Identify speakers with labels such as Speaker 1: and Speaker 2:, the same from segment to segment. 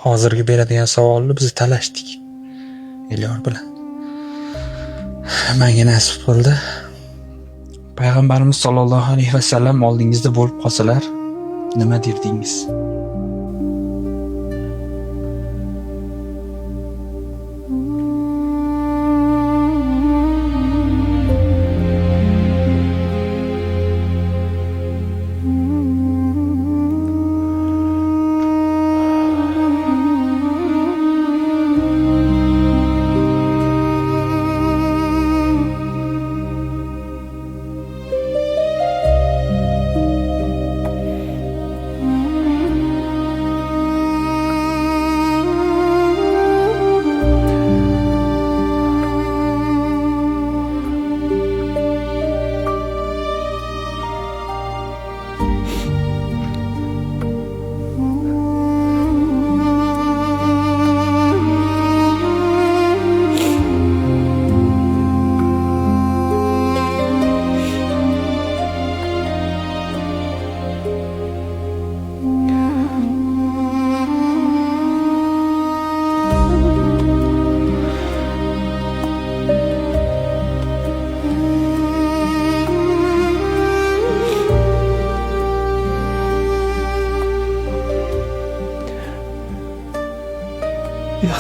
Speaker 1: hozirgi beradigan savolni biz talashdik Elyor bilan. Menga nasib bo'ldi. Payg'ambarimiz sollallohu alayhi vasallam oldingizda bo'lib qolsalar nima derdingiz?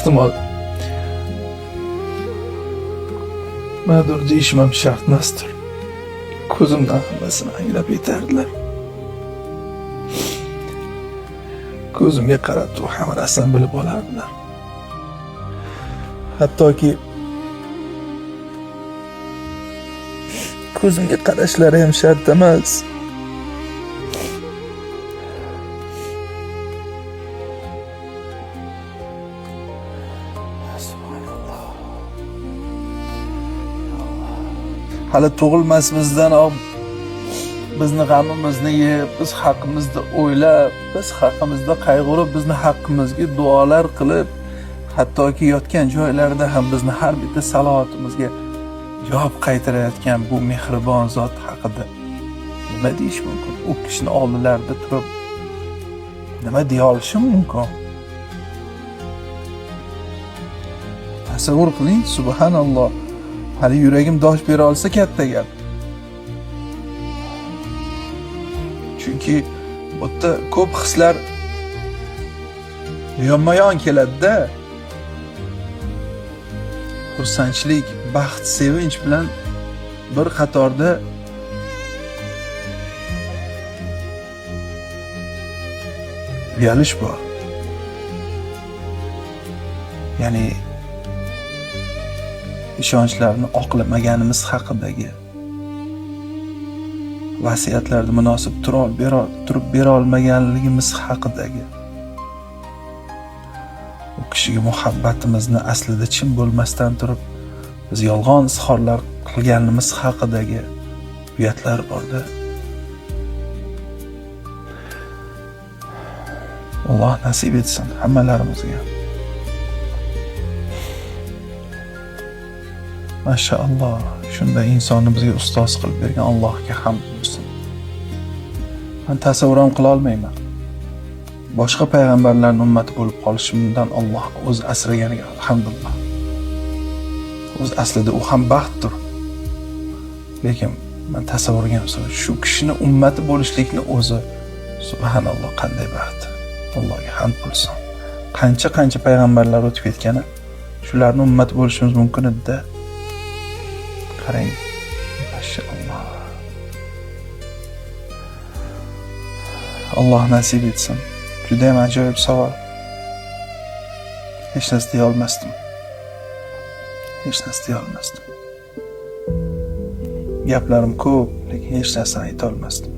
Speaker 2: Ehtimol ma'dur deyishim ham shart emasdir. Ko'zimdan hammasini anglab yetardilar. Ko'zimga qarab turib hamma narsani bilib olardilar. Hattoki ko'zimga qarashlari ham shart emas. Hali tug'ilmasimizdan bizni g'amimizni yeb, biz haqimizda o'ylab, biz haqimizda qayg'urib, bizni haqqimizga duolar qilib, hattoki yotgan joylarida ham bizni har bitta salovatimizga javob qaytarayotgan bu mehribon zot haqida nima deyish mumkin? U kishini oldilarida turib nima deya olishim mumkin? Tasavvur qiling, subhanalloh. Hali yuragim dosh bera olsa katta gap. Chunki bu yerda ko'p hislar yonma-yon keladi-da. Xursandchilik, baxt, sevinch bilan bir qatorda uyalish bor. Ya'ni ishonchlarni oqlamaganimiz haqidagi vasiyatlarni munosib turib bera olmaganligimiz haqidagi u kishiga muhabbatimizni aslida chin bo'lmasdan turib biz yolg'on izhorlar qilganimiz haqidagi uyatlar borda. Alloh nasib etsin hammalarimizga. Mashaalloh, shunday insonni bizga ustoz qilib bergan Allohga hamd bo'lsin. Men tasavvur ham qila olmayman. Boshqa payg'ambarlarning ummati bo'lib qolishimdan Alloh o'zi asraganiga alhamdulillah. O'z aslida u ham baxtdir. Lekin men tasavvurga ham shu kishini ummati bo'lishlikni o'zi subhanalloh qanday baxt. Allohga hamd bo'lsin. Qancha payg'ambarlar o'tib ketgani, shularning ummati bo'lishimiz mumkin edi-da. Qarang, mashaalloh. Alloh nasib etsin. Juda ham ajoyib savol. Hech narsa deya olmasdim. Gaplarim ko'p, lekin hech narsani ayta olmasdim.